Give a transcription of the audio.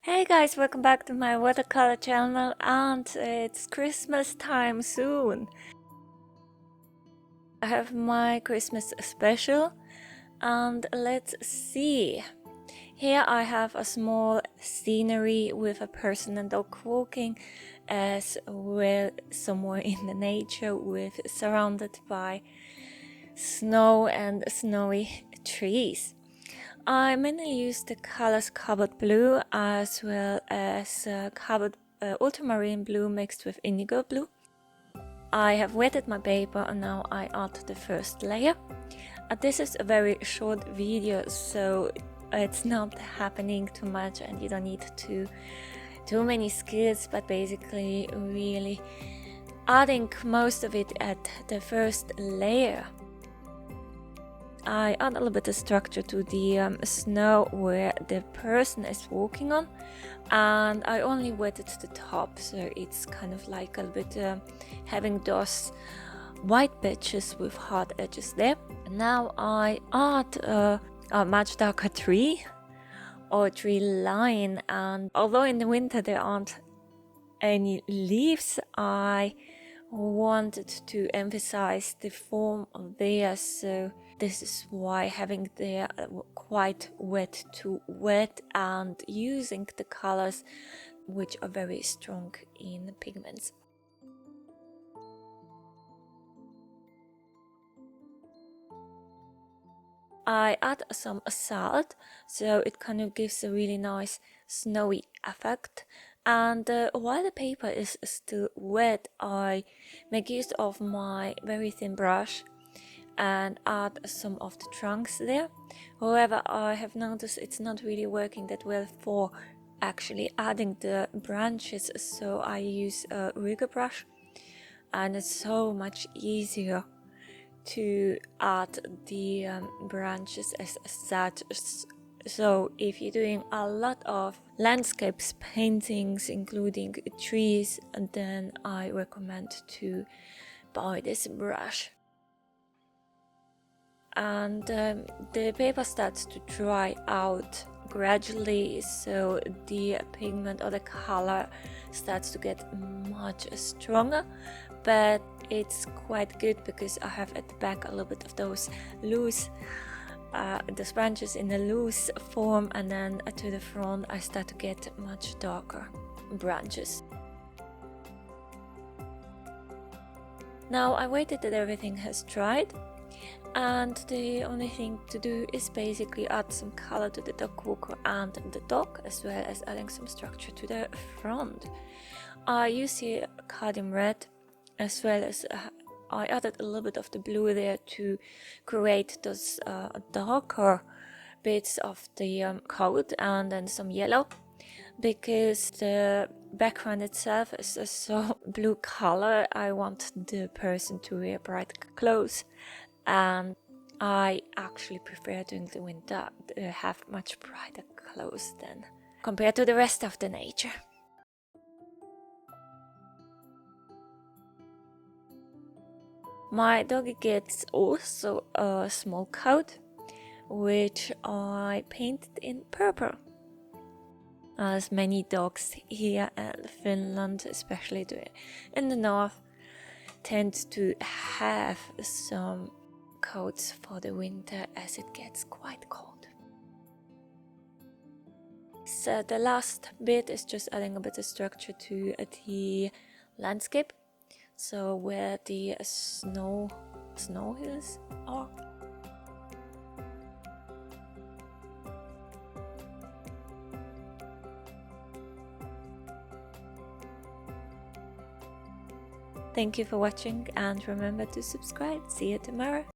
Hey guys, welcome back to my watercolor channel, and it's Christmas time soon. I have my Christmas special, and let's see. Here I have a small scenery with a person and dog walking, as well somewhere in the nature with surrounded by snow and snowy trees. I mainly use the colors cobalt blue as well as ultramarine blue mixed with indigo blue. I have wetted my paper and now I add the first layer. This is a very short video, so it's not happening too much and you don't need too many skills, but basically really adding most of it at the first layer. I add a little bit of structure to the snow where the person is walking on, and I only wetted the top, so it's kind of like a little bit having those white patches with hard edges there. Now I add a much darker tree or tree line, and although in the winter there aren't any leaves, I wanted to emphasize the form of there, so this is why having the quite wet to wet and using the colors which are very strong in pigments. I add some salt, so it kind of gives a really nice snowy effect. And while the paper is still wet, I make use of my very thin brush and add some of the trunks there. However, I have noticed it's not really working that well for actually adding the branches, so I use a rigger brush, and it's so much easier to add the branches as such. So if you're doing a lot of landscapes paintings including trees, then I recommend to buy this brush. And the paper starts to dry out gradually, so the pigment or the color starts to get much stronger, but it's quite good because I have at the back a little bit of those loose the branches in a loose form, and then to the front I start to get much darker branches. Now I waited that everything has dried, and the only thing to do is basically add some color to the dog walker and the dog, as well as adding some structure to the front. I use here cadmium red, as well as I added a little bit of the blue there to create those darker bits of the coat, and then some yellow, because the background itself is a so blue color. I want the person to wear bright clothes, and I actually prefer during the winter to have much brighter clothes than compared to the rest of the nature. My doggy gets also a small coat, which I painted in purple. As many dogs here in Finland, especially in the north, tend to have some coats for the winter as it gets quite cold. So the last bit is just adding a bit of structure to the landscape, so where the snow hills are. Thank you for watching, and remember to subscribe. See you tomorrow.